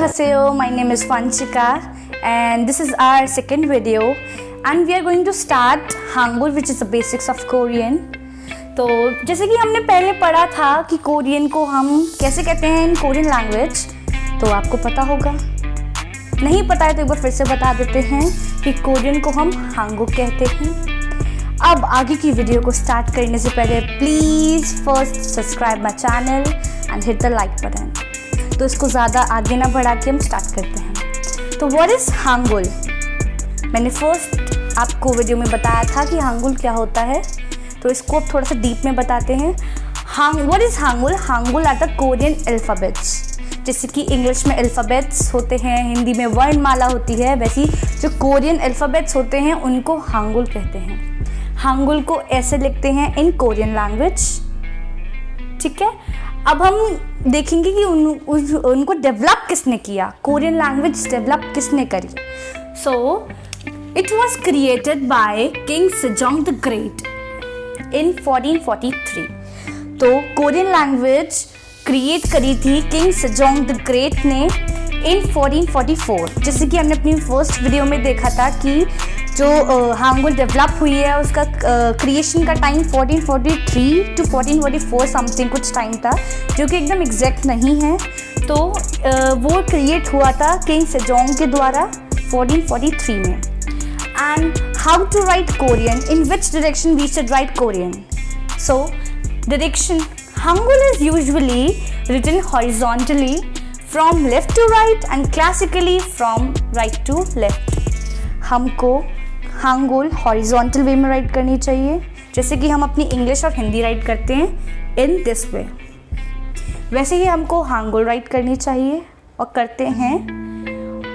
Annyeonghaseyo, my name is Vanchika and this is our second video and we are going to start Hangul which is the basics of Korean. तो जैसे कि हमने पहले पढ़ा था कि कोरियन को हम कैसे कहते हैं इन कोरियन लैंग्वेज, तो आपको पता होगा, नहीं पता है तो एक बार फिर से बता देते हैं कि कोरियन को हम हांगुल कहते हैं. अब आगे की वीडियो को स्टार्ट करने से पहले please first subscribe my channel and hit the like button. तो इसको ज़्यादा आगे ना बढ़ा के हम स्टार्ट करते हैं. तो व्हाट इज़ हांगुल? मैंने फर्स्ट आपको वीडियो में बताया था कि हांगुल क्या होता है, तो इसको अब थोड़ा सा डीप में बताते हैं. What is Hangul? Hangul are the Korean alphabets. जैसे कि इंग्लिश में अल्फ़ाबेट्स होते हैं, हिंदी में वर्णमाला होती है, वैसी जो कोरियन अल्फ़ाबेट्स होते हैं उनको हांगुल कहते हैं. हांगुल को ऐसे लिखते हैं इन कोरियन लैंग्वेज. ठीक है, अब हम देखेंगे कि उनको डेवलप किसने किया, कोरियन लैंग्वेज डेवलप किसने करी. So it was created by king Sejong the great in 1443. तो कोरियन लैंग्वेज क्रिएट करी थी किंग सेजोंग द ग्रेट ने इन 1444. जैसे कि हमने अपनी फर्स्ट वीडियो में देखा था कि जो हांगुल डेवलप हुई है उसका क्रिएशन का टाइम 1443 टू 1444 समथिंग कुछ टाइम था, जो कि एकदम एग्जैक्ट नहीं है. तो वो क्रिएट हुआ था किंग सेजोंग के द्वारा 1443 में. And how to write Korean, in which direction we should write Korean. So direction, Hangul is usually written horizontally from left to right and classically from right to left. हमको Hangul horizontal way में right करनी चाहिए, जैसे कि हम अपनी English और Hindi right करते हैं इन दिस वे, वैसे ही हमको Hangul राइट करनी चाहिए और करते हैं.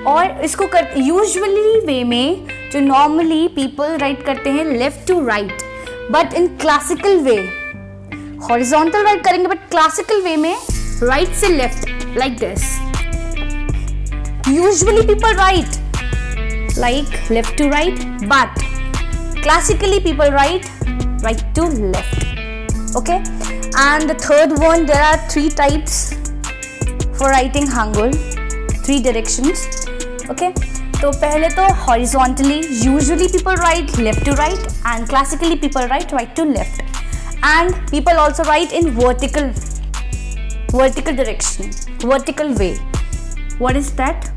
और इसको यूजुअली वे में जो नॉर्मली पीपल राइट करते हैं left to right, but in classical way horizontal write करेंगे, बट क्लासिकल वे में राइट से left like this. Usually people write like left to right, but classically people write right to left. Okay, and the third one, there are 3 types for writing Hangul, 3 directions. Okay, तो पहले तो horizontally usually people write left to right and classically people write right to left. And people also write in vertical direction, vertical way. What is that?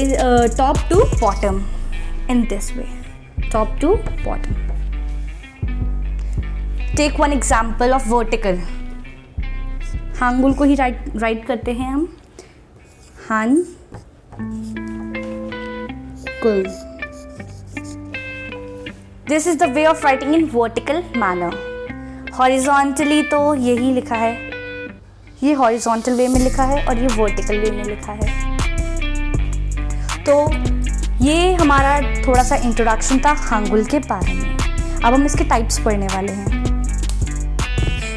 Is top to bottom, in this way, top to bottom. Take one example of vertical. Hangul को ही right करते हैं हम हान कुल. This is the way of writing in vertical manner. Horizontally तो यही लिखा है, ये हॉरिजॉन्टल वे में लिखा है और ये वर्टिकल वे में लिखा है. तो ये हमारा थोड़ा सा इंट्रोडक्शन था हांगुल के बारे में. अब हम इसके टाइप्स पढ़ने वाले हैं.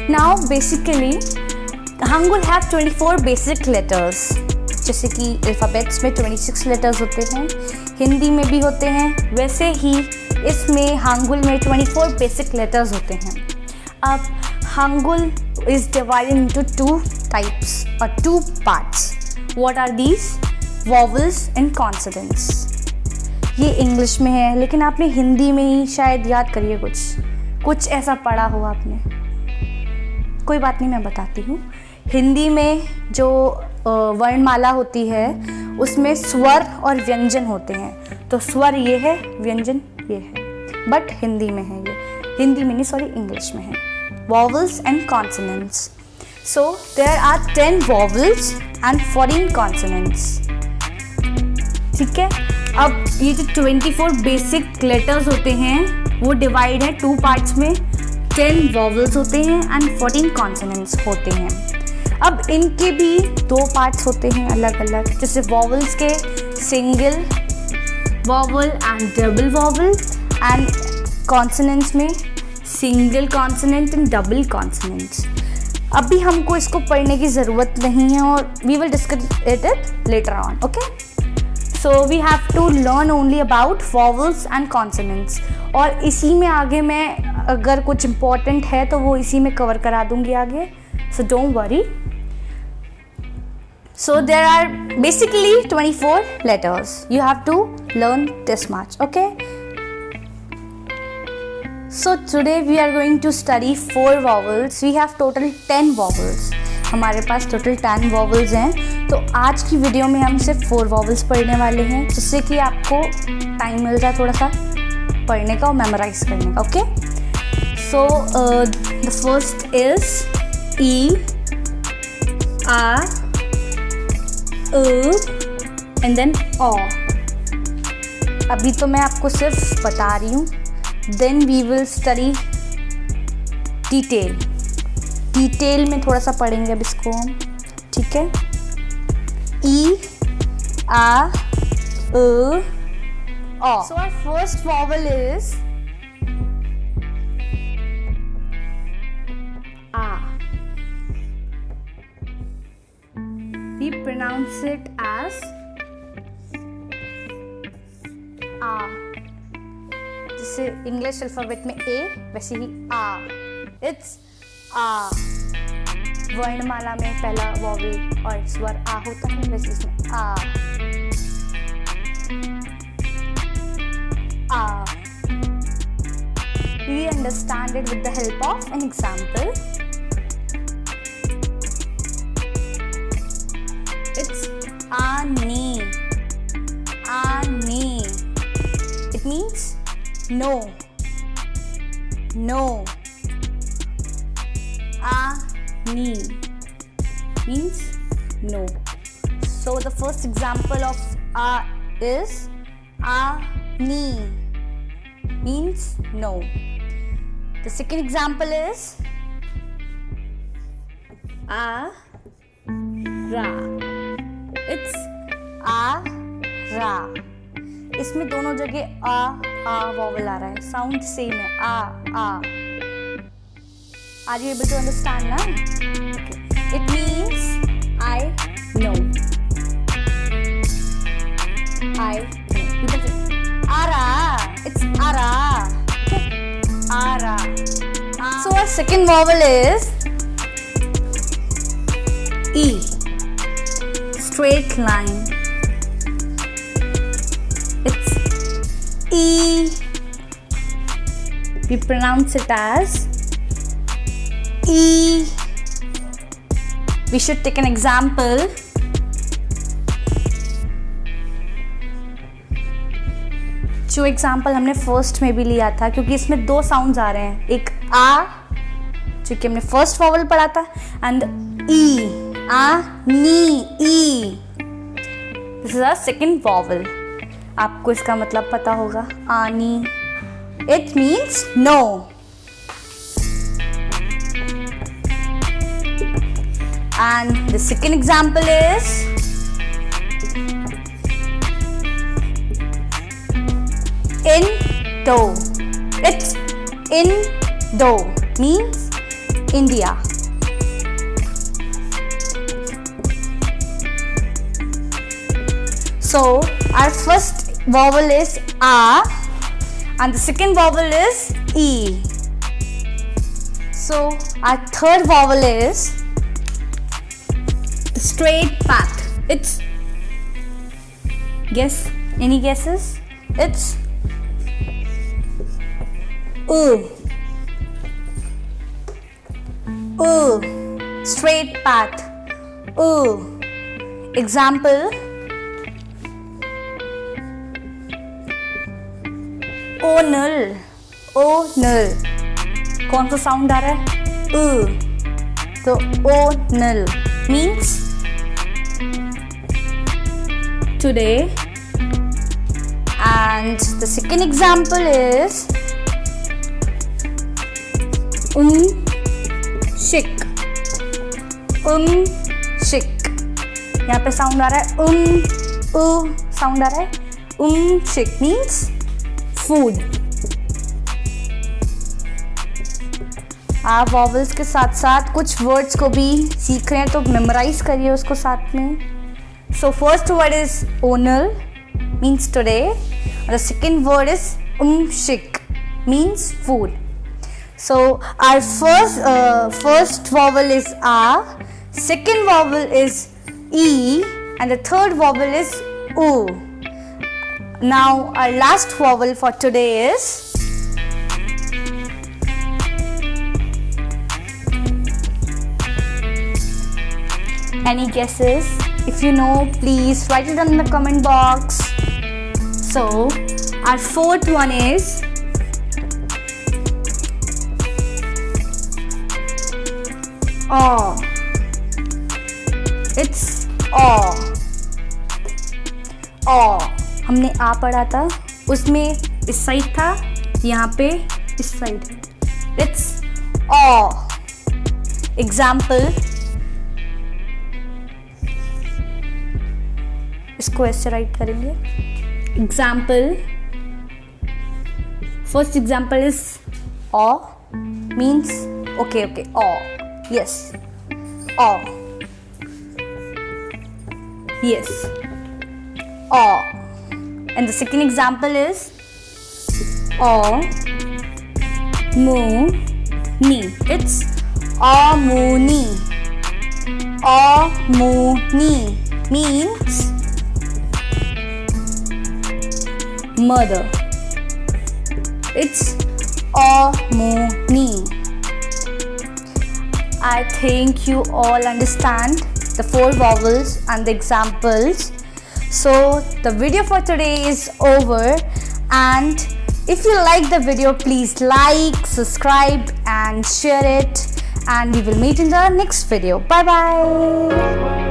Now basically Hangul have 24 basic letters. जैसे कि अल्फ़ाबेट्स में 26 लेटर्स होते हैं, हिंदी में भी होते हैं, वैसे ही इसमें हांगुल में 24 बेसिक लेटर्स होते हैं. अब Hangul is divided into 2 types or 2 parts. What are these? Vowels and consonants. ये इंग्लिश में है, लेकिन आपने हिंदी में ही शायद याद करिए कुछ ऐसा पढ़ा हो आपने. कोई बात नहीं, मैं बताती हूँ. हिंदी में जो वर्णमाला होती है उसमें स्वर और व्यंजन होते हैं. तो स्वर ये है, व्यंजन ये है, बट हिंदी में है ये. हिंदी में नहीं, सॉरी, इंग्लिश में है. Vowels and consonants. So there are 10 vowels and 14 consonants. ठीक है, अब ये जो 24 बेसिक लेटर्स होते हैं वो डिवाइड है 2 पार्ट्स में. 10 vowels होते हैं एंड 14 consonants होते हैं. अब इनके भी 2 पार्ट्स होते हैं अलग अलग, जैसे vowels के single vowel and double vowel, and consonants में single consonant and double consonants. अभी हमको इसको पढ़ने की ज़रूरत नहीं है और we will discuss it later on. Okay, so we have to learn only about vowels and consonants. और इसी में आगे मैं अगर कुछ इम्पॉर्टेंट है तो वो इसी में कवर करा दूंगी आगे, so don't worry. So there are basically 24 letters. You have to learn this much, okay? So today we are going to study 4 vowels. We have total 10 vowels. हमारे पास टोटल 10 vowels हैं. तो आज की वीडियो में हम सिर्फ 4 vowels पढ़ने वाले हैं, जिससे कि आपको टाइम मिल जाए थोड़ा सा पढ़ने का और मेमोराइज करने का, okay? So the first is ई, आ, एंड देन ओ. अभी तो मैं आपको सिर्फ बता रही हूँ, then we will study detail में थोड़ा सा पढ़ेंगे अब इसको हम, ठीक है? ई, आ, ओ. So our first vowel is A. We pronounce it as A. जैसे इंग्लिश अल्फाबेट में A, वैसे ही A. It's A. वर्णमाला में पहला वॉवल और स्वर A होता है, वैसे इसमें A. A. We understand it with the help of an example. It's ani. Ani. It means no. No. Ani means no. So the first example of a is ani means no. The second example is a ra. It's a ra. इसमें दोनों जगह आ vowel आ रहा है, sound same है, आ. Are you able to understand ना? Okay. It means I know. I know. You can say ara. It's ara. Okay. Ara. So our second vowel is E. Straight line. It's E. We pronounce it as E. We should take an example. जो example हमने first में भी लिया था, क्योंकि इसमें 2 sounds आ रहे हैं, एक आ जो कि हमने फर्स्ट वॉवल पढ़ा था, एंड ई, आ, नी, ई. This is a second vowel. आपको इसका मतलब पता होगा, आनी. It means no. And the second example is Indo. It's Indo means India. So our first vowel is A and the second vowel is E. So our third vowel is the straight path. It's, guess, any guesses? It's straight path. Example, onal. कौन सा sound आ रहा है? तो onal means today. And the second example is शिक. शिक. यहाँ पे sound आ रहा है, साउंड आ रहा है. शिक मीन्स फूड. आप वॉवल्स के साथ साथ कुछ वर्ड्स को भी सीख रहे हैं, तो मेमोराइज करिए उसको साथ में. सो फर्स्ट वर्ड इज ओनल, means today. The second word is shik, means food. So our first vowel is a, second vowel is E, and the third vowel is U. Now our last vowel for today is any guesses? If you know, please write it down in the comment box. So our fourth one is O. It's O. O. हमने आ पढ़ा था, उसमें इस side था, यहाँ पे इस side. It's O. Example. इसको ऐसे राइट करेंगे. Example. First example is O. Means okay. O. Yes. O. Yes. O. And the second example is O mu ni. It's O mu ni. O mu ni means mother. It's O mu ni. I think you all understand the 4 vowels and the examples. So the video for today is over, and if you like the video, please like, subscribe and share it, and we will meet in the next video. Bye bye.